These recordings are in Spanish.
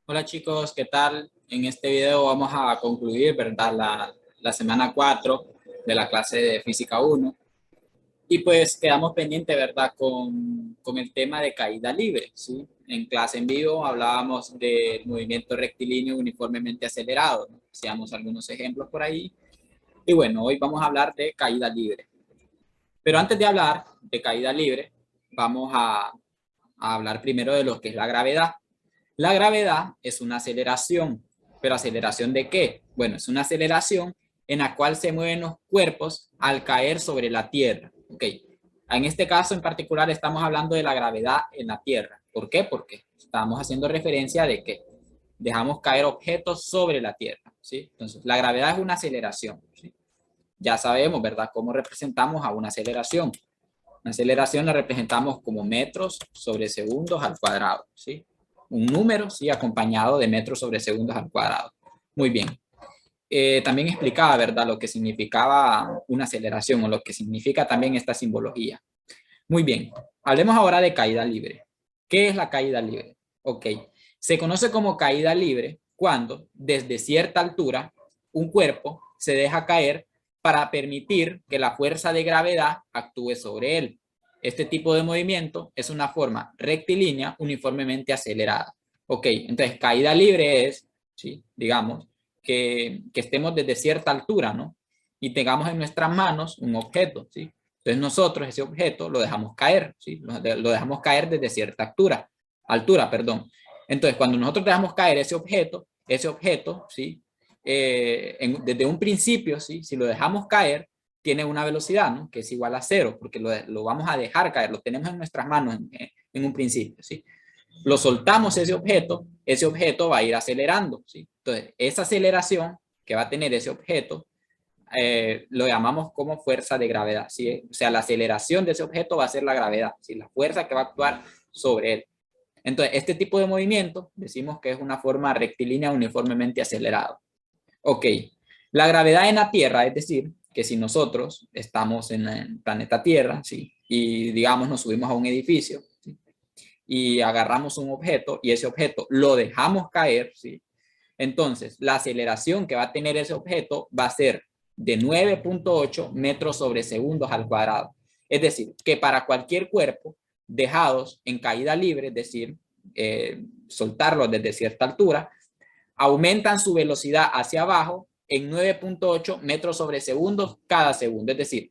Hola chicos, ¿qué tal? En este video vamos a concluir, ¿verdad? La semana 4 de la clase de Física uno. Y pues quedamos pendientes, ¿verdad? Con el tema de caída libre, ¿sí? En clase en vivo hablábamos del movimiento rectilíneo uniformemente acelerado, ¿no? Hacíamos algunos ejemplos por ahí. Y bueno, hoy vamos a hablar de caída libre. Pero antes de hablar de caída libre, vamos a hablar primero de lo que es la gravedad. La gravedad es una aceleración, pero ¿aceleración de qué? Bueno, es una aceleración en la cual se mueven los cuerpos al caer sobre la Tierra. Ok, en este caso en particular estamos hablando de la gravedad en la Tierra. ¿Por qué? Porque estamos haciendo referencia de que dejamos caer objetos sobre la Tierra, ¿sí? Entonces, la gravedad es una aceleración, ¿sí? Ya sabemos, ¿verdad?, cómo representamos a una aceleración. Una aceleración la representamos como metros sobre segundos al cuadrado, ¿sí? Un número, ¿sí? Acompañado de metros sobre segundos al cuadrado. Muy bien. También explicaba, ¿verdad?, lo que significaba una aceleración o lo que significa también esta simbología. Muy bien. Hablemos ahora de caída libre. ¿Qué es la caída libre? Ok. Se conoce como caída libre cuando desde cierta altura un cuerpo se deja caer para permitir que la fuerza de gravedad actúe sobre él. Este tipo de movimiento es una forma rectilínea uniformemente acelerada. Ok, entonces caída libre es, ¿sí?, digamos, que estemos desde cierta altura, ¿no? Y tengamos en nuestras manos un objeto, ¿sí? Entonces nosotros ese objeto lo dejamos caer, ¿sí? Lo dejamos caer desde cierta altura, perdón. Entonces cuando nosotros dejamos caer ese objeto, ¿sí? Desde un principio, ¿sí?, si lo dejamos caer, tiene una velocidad, ¿no?, que es igual a cero, porque lo vamos a dejar caer, lo tenemos en nuestras manos en un principio, ¿sí? Lo soltamos ese objeto va a ir acelerando, ¿sí? Entonces, esa aceleración que va a tener ese objeto lo llamamos como fuerza de gravedad, ¿sí? O sea, la aceleración de ese objeto va a ser la gravedad, ¿sí?, la fuerza que va a actuar sobre él. Entonces, este tipo de movimiento decimos que es una forma rectilínea uniformemente acelerada. Ok, la gravedad en la Tierra, es decir, que si nosotros estamos en el planeta Tierra, ¿sí?, y digamos nos subimos a un edificio, ¿sí?, y agarramos un objeto y ese objeto lo dejamos caer, ¿sí?, entonces la aceleración que va a tener ese objeto va a ser de 9.8 metros sobre segundos al cuadrado. Es decir, que para cualquier cuerpo dejados en caída libre, es decir, soltarlos desde cierta altura, aumentan su velocidad hacia abajo en 9.8 metros sobre segundos cada segundo. Es decir,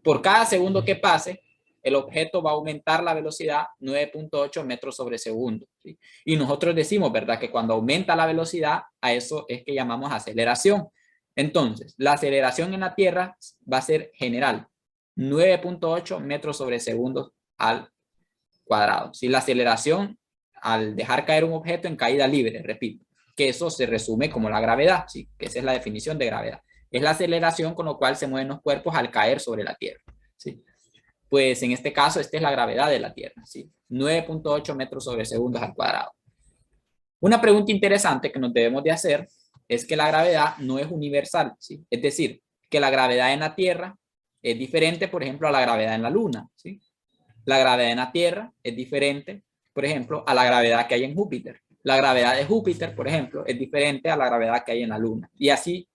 por cada segundo que pase, el objeto va a aumentar la velocidad 9.8 metros sobre segundo, ¿sí? Y nosotros decimos, ¿verdad?, que cuando aumenta la velocidad, a eso es que llamamos aceleración. Entonces, la aceleración en la Tierra va a ser general, 9.8 metros sobre segundos al cuadrado. ¿Sí? La aceleración al dejar caer un objeto en caída libre, repito, que eso se resume como la gravedad, ¿sí?, que esa es la definición de gravedad. Es la aceleración con lo cual se mueven los cuerpos al caer sobre la Tierra, ¿sí? Pues en este caso, esta es la gravedad de la Tierra, ¿sí? 9.8 metros sobre segundos al cuadrado. Una pregunta interesante que nos debemos de hacer es que la gravedad no es universal, ¿sí? Es decir, que la gravedad en la Tierra es diferente, por ejemplo, a la gravedad en la Luna, ¿sí? La gravedad en la Tierra es diferente, por ejemplo, a la gravedad que hay en Júpiter. La gravedad de Júpiter, por ejemplo, es diferente a la gravedad que hay en la Luna. Y así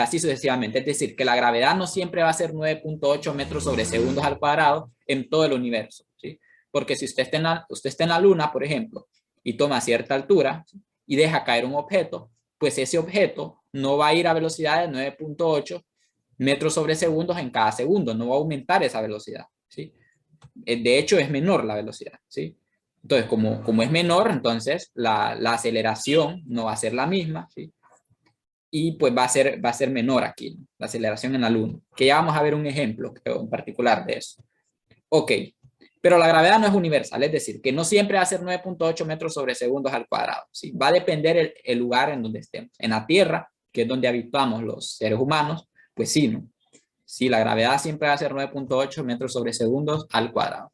sucesivamente. Es decir, que la gravedad no siempre va a ser 9.8 metros sobre segundos al cuadrado en todo el universo, ¿sí? Porque si usted está en la Luna, por ejemplo, y toma cierta altura, ¿sí?, y deja caer un objeto, pues ese objeto no va a ir a velocidad de 9.8 metros sobre segundos en cada segundo, no va a aumentar esa velocidad, ¿sí? De hecho, es menor la velocidad, ¿sí? Entonces, como es menor, entonces la aceleración no va a ser la misma, ¿sí? Y pues va a ser menor aquí, ¿no?, la aceleración en la Luna, que ya vamos a ver un ejemplo en particular de eso. Ok, pero la gravedad no es universal, es decir, que no siempre va a ser 9.8 metros sobre segundos al cuadrado, ¿sí? Va a depender el lugar en donde estemos. En la Tierra, que es donde habitamos los seres humanos, pues sí, ¿no? Sí, la gravedad siempre va a ser 9.8 metros sobre segundos al cuadrado.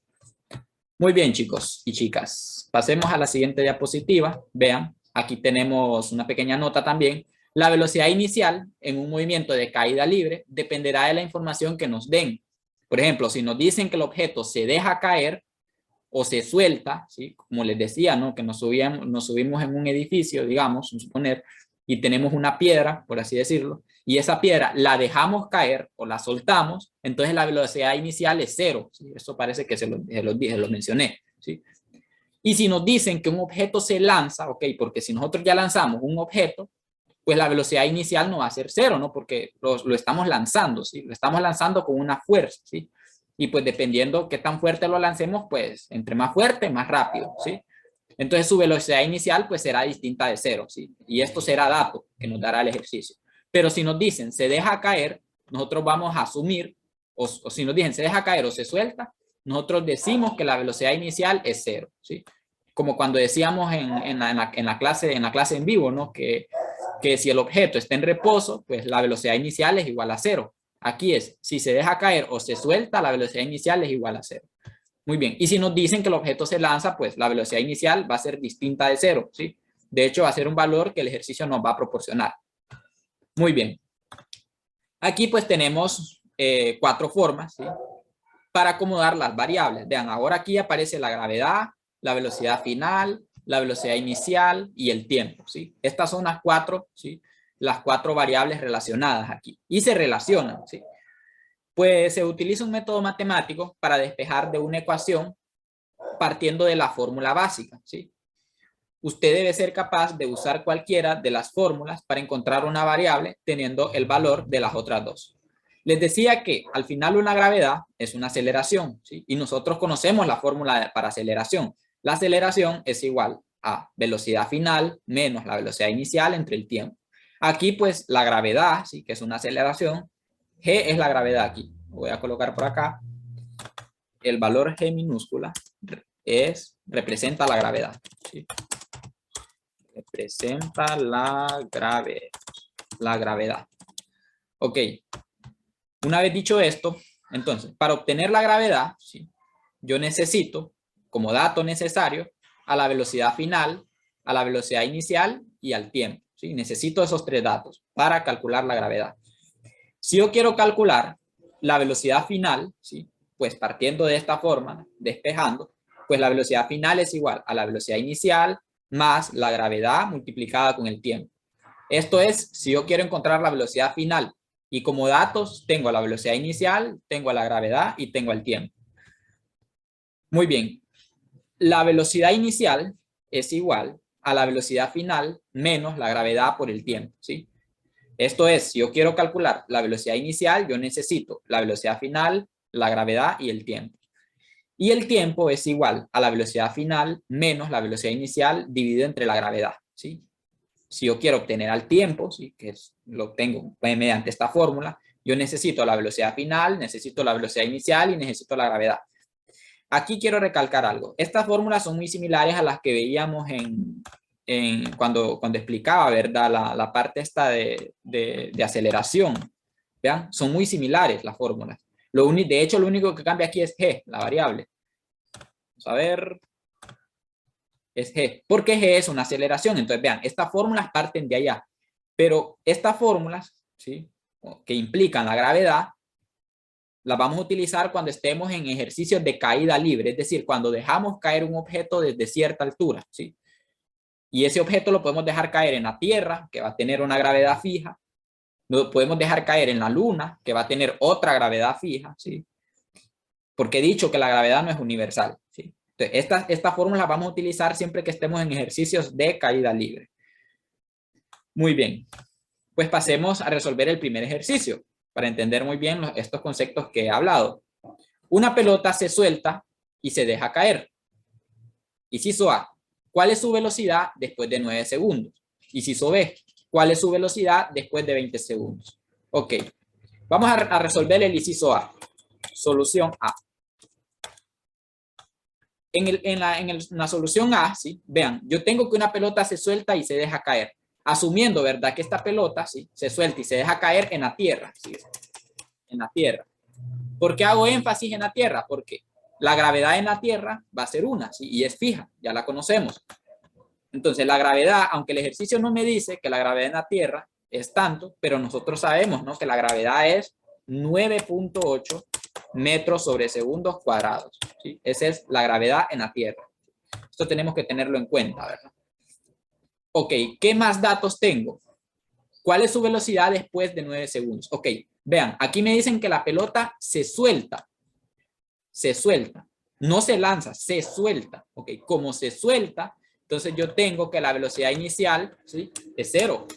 Muy bien, chicos y chicas. Pasemos a la siguiente diapositiva. Vean, aquí tenemos una pequeña nota también. La velocidad inicial en un movimiento de caída libre dependerá de la información que nos den. Por ejemplo, si nos dicen que el objeto se deja caer, o se suelta, ¿sí? Como les decía, ¿no? Que nos subimos en un edificio, digamos, suponer, y tenemos una piedra, por así decirlo, y esa piedra la dejamos caer o la soltamos, entonces la velocidad inicial es cero, ¿sí? Eso parece que se los mencioné, ¿sí? Y si nos dicen que un objeto se lanza, ok, porque si nosotros ya lanzamos un objeto, pues la velocidad inicial no va a ser cero, ¿no? Porque lo estamos lanzando, ¿sí? Lo estamos lanzando con una fuerza, ¿sí? Y pues dependiendo qué tan fuerte lo lancemos, pues entre más fuerte, más rápido, ¿sí? Entonces su velocidad inicial pues será distinta de cero, ¿sí? Y esto será dato que nos dará el ejercicio. Pero si nos dicen se deja caer, nosotros vamos a asumir, o si nos dicen se deja caer o se suelta, nosotros decimos que la velocidad inicial es cero, ¿sí? Como cuando decíamos en la clase en vivo, ¿no? Que si el objeto está en reposo, pues la velocidad inicial es igual a cero. Aquí es, si se deja caer o se suelta, la velocidad inicial es igual a cero. Muy bien, y si nos dicen que el objeto se lanza, pues la velocidad inicial va a ser distinta de cero, ¿sí? De hecho, va a ser un valor que el ejercicio nos va a proporcionar. Muy bien. Aquí pues tenemos 4 formas, ¿sí? Para acomodar las variables. Vean, ahora aquí aparece la gravedad, la velocidad final, la velocidad inicial y el tiempo, ¿sí? Estas son las 4, ¿sí? Las 4 variables relacionadas aquí. Y se relacionan, ¿sí? Pues se utiliza un método matemático para despejar de una ecuación partiendo de la fórmula básica, ¿sí? Usted debe ser capaz de usar cualquiera de las fórmulas para encontrar una variable teniendo el valor de las otras dos. Les decía que al final una gravedad es una aceleración, ¿sí? Y nosotros conocemos la fórmula para aceleración. La aceleración es igual a velocidad final menos la velocidad inicial entre el tiempo. Aquí pues la gravedad, ¿sí? Que es una aceleración, G es la gravedad aquí. Voy a colocar por acá. El valor G minúscula representa la gravedad, ¿sí? Representa la gravedad. Ok. Una vez dicho esto, entonces, para obtener la gravedad, ¿sí? Yo necesito, como dato necesario, a la velocidad final, a la velocidad inicial y al tiempo, ¿sí? Necesito esos 3 datos para calcular la gravedad. Si yo quiero calcular la velocidad final, ¿sí? Pues partiendo de esta forma, despejando, pues la velocidad final es igual a la velocidad inicial más la gravedad multiplicada con el tiempo. Esto es, si yo quiero encontrar la velocidad final y como datos tengo la velocidad inicial, tengo la gravedad y tengo el tiempo. Muy bien, la velocidad inicial es igual a la velocidad final menos la gravedad por el tiempo, ¿sí? Esto es, si yo quiero calcular la velocidad inicial, yo necesito la velocidad final, la gravedad y el tiempo. Y el tiempo es igual a la velocidad final menos la velocidad inicial dividido entre la gravedad, ¿sí? Si yo quiero obtener al tiempo, ¿sí? Que lo obtengo mediante esta fórmula, yo necesito la velocidad final, necesito la velocidad inicial y necesito la gravedad. Aquí quiero recalcar algo. Estas fórmulas son muy similares a las que veíamos cuando explicaba, ¿verdad? La parte esta de aceleración. ¿Vean? Son muy similares las fórmulas. De hecho, lo único que cambia aquí es G, la variable. Vamos a ver. Es G, porque G es una aceleración. Entonces, vean, estas fórmulas parten de allá. Pero estas fórmulas, ¿sí? Que implican la gravedad, las vamos a utilizar cuando estemos en ejercicios de caída libre, es decir, cuando dejamos caer un objeto desde cierta altura, ¿sí? Y ese objeto lo podemos dejar caer en la Tierra, que va a tener una gravedad fija. Lo podemos dejar caer en la Luna, que va a tener otra gravedad fija, ¿sí? Porque he dicho que la gravedad no es universal, ¿sí? Entonces, esta fórmula la vamos a utilizar siempre que estemos en ejercicios de caída libre. Muy bien. Pues pasemos a resolver el primer ejercicio para entender muy bien estos conceptos que he hablado. Una pelota se suelta y se deja caer. Inciso A, ¿cuál es su velocidad después de 9 segundos? Inciso B, ¿cuál es su velocidad después de 20 segundos? Ok, vamos a resolver el inciso A. Solución A. En la solución A, ¿sí? Vean, yo tengo que una pelota se suelta y se deja caer. Asumiendo, ¿verdad? Que esta pelota, ¿sí? Se suelta y se deja caer en la tierra, ¿sí? En la tierra. ¿Por qué hago énfasis en la tierra? Porque la gravedad en la tierra va a ser una, ¿sí? Y es fija, ya la conocemos. Entonces, la gravedad, aunque el ejercicio no me dice que la gravedad en la tierra es tanto, pero nosotros sabemos, ¿no? Que la gravedad es 9.8 metros sobre segundos cuadrados. ¿sí? Esa es la gravedad en la Tierra. Esto tenemos que tenerlo en cuenta, ¿verdad? Ok, ¿qué más datos tengo? ¿Cuál es su velocidad después de 9 segundos? Ok, vean, aquí me dicen que la pelota se suelta. Se suelta. No se lanza, se suelta. Ok, como se suelta, entonces yo tengo que la velocidad inicial, ¿sí?, es cero.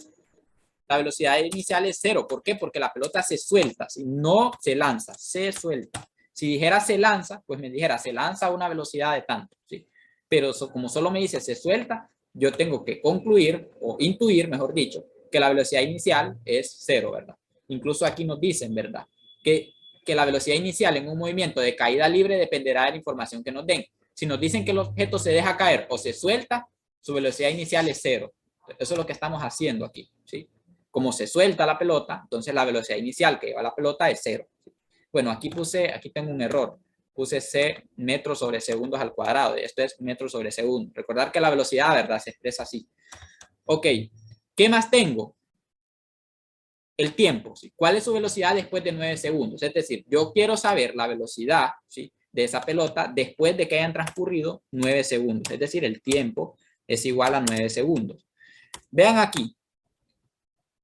La velocidad inicial es cero. ¿Por qué? Porque la pelota se suelta. Si no se lanza, se suelta. Si dijera se lanza, pues me dijera se lanza a una velocidad de tanto, ¿sí? Pero como solo me dice se suelta, yo tengo que concluir o intuir, mejor dicho, que la velocidad inicial es cero, ¿verdad? Incluso aquí nos dicen, ¿verdad?, que la velocidad inicial en un movimiento de caída libre dependerá de la información que nos den. Si nos dicen que el objeto se deja caer o se suelta, su velocidad inicial es cero. Eso es lo que estamos haciendo aquí, ¿sí? Como se suelta la pelota, entonces la velocidad inicial que lleva la pelota es cero. Bueno, aquí tengo un error. Puse c metros sobre segundos al cuadrado. Esto es metros sobre segundo. Recordar que la velocidad, ¿verdad?, se expresa así. Ok, ¿qué más tengo? El tiempo, ¿sí? ¿Cuál es su velocidad después de 9 segundos? Es decir, yo quiero saber la velocidad, ¿sí?, de esa pelota después de que hayan transcurrido 9 segundos. Es decir, el tiempo es igual a 9 segundos. Vean aquí.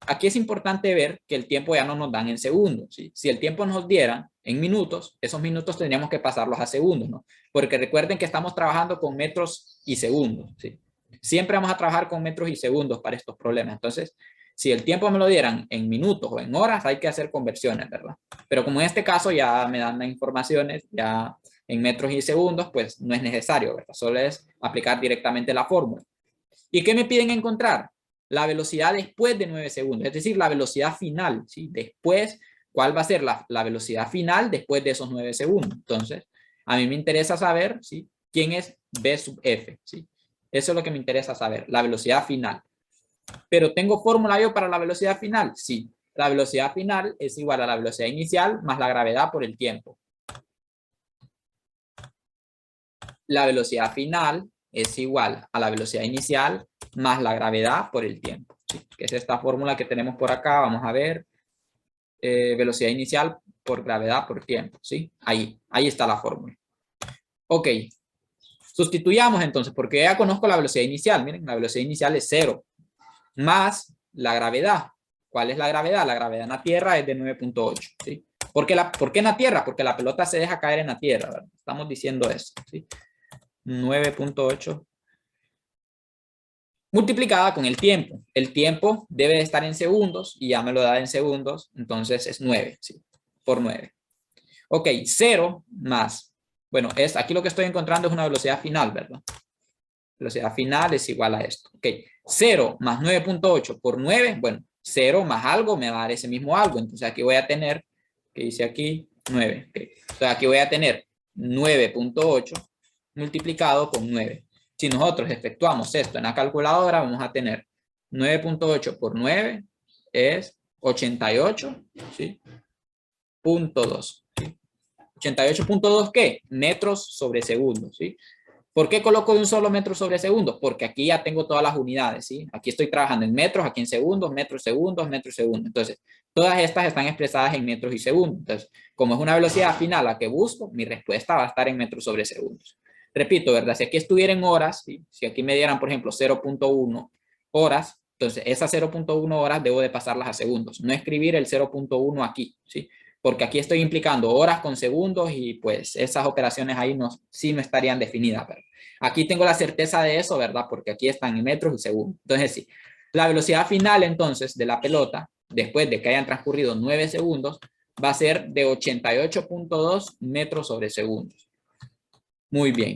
Aquí es importante ver que el tiempo ya no nos dan en segundos, ¿sí? Si el tiempo nos diera en minutos, esos minutos tendríamos que pasarlos a segundos, ¿no? Porque recuerden que estamos trabajando con metros y segundos, ¿sí? Siempre vamos a trabajar con metros y segundos para estos problemas. Entonces, si el tiempo me lo dieran en minutos o en horas, hay que hacer conversiones, ¿verdad? Pero como en este caso ya me dan las informaciones ya en metros y segundos, pues no es necesario, ¿verdad? Solo es aplicar directamente la fórmula. ¿Y qué me piden encontrar? La velocidad después de 9 segundos, es decir, la velocidad final, ¿sí? Después, ¿cuál va a ser la velocidad final después de esos 9 segundos? Entonces, a mí me interesa saber, ¿sí?, quién es B sub F, ¿sí? Eso es lo que me interesa saber, la velocidad final. ¿Pero tengo fórmula yo para la velocidad final? Sí. La velocidad final es igual a la velocidad inicial más la gravedad por el tiempo. La velocidad final es igual a la velocidad inicial más la gravedad por el tiempo, ¿sí? Que es esta fórmula que tenemos por acá. Vamos a ver. Velocidad inicial por gravedad por tiempo, ¿sí? Ahí está la fórmula. Ok. Sustituyamos entonces, porque ya conozco la velocidad inicial. Miren, la velocidad inicial es 0. Más la gravedad. ¿Cuál es la gravedad? La gravedad en la Tierra es de 9.8, ¿sí? ¿Por qué en la Tierra? Porque la pelota se deja caer en la Tierra, ¿verdad? Estamos diciendo eso, ¿sí? 9.8 multiplicada con el tiempo. El tiempo debe de estar en segundos y ya me lo da en segundos, entonces es 9, ¿sí? Por 9. Ok, 0 más, bueno, aquí lo que estoy encontrando es una velocidad final, ¿verdad? Velocidad final es igual a esto. Ok, 0 más 9.8 por 9, bueno, 0 más algo me va a dar ese mismo algo, entonces aquí voy a tener, que dice aquí, 9. Okay. Entonces aquí voy a tener 9.8 multiplicado con 9. Si nosotros efectuamos esto en la calculadora, vamos a tener 9.8 por 9 es 88, ¿sí? .2. ¿Sí? 88.2, ¿qué? Metros sobre segundo, ¿sí? ¿Por qué coloco de un solo metro sobre segundo? Porque aquí ya tengo todas las unidades, ¿sí? Aquí estoy trabajando en metros, aquí en segundos, metros, segundos, metros, segundos. Entonces, todas estas están expresadas en metros y segundos. Entonces, como es una velocidad final la que busco, mi respuesta va a estar en metros sobre segundos. Repito, ¿verdad? Si aquí estuviera en horas, ¿sí?, si aquí me dieran, por ejemplo, 0.1 horas, entonces esas 0.1 horas debo de pasarlas a segundos. No escribir el 0.1 aquí, ¿sí? Porque aquí estoy implicando horas con segundos y pues esas operaciones ahí sí no estarían definidas, ¿verdad? Aquí tengo la certeza de eso, ¿verdad? Porque aquí están en metros y segundos. Entonces sí, la velocidad final entonces de la pelota, después de que hayan transcurrido 9 segundos, va a ser de 88.2 metros sobre segundos. Muy bien.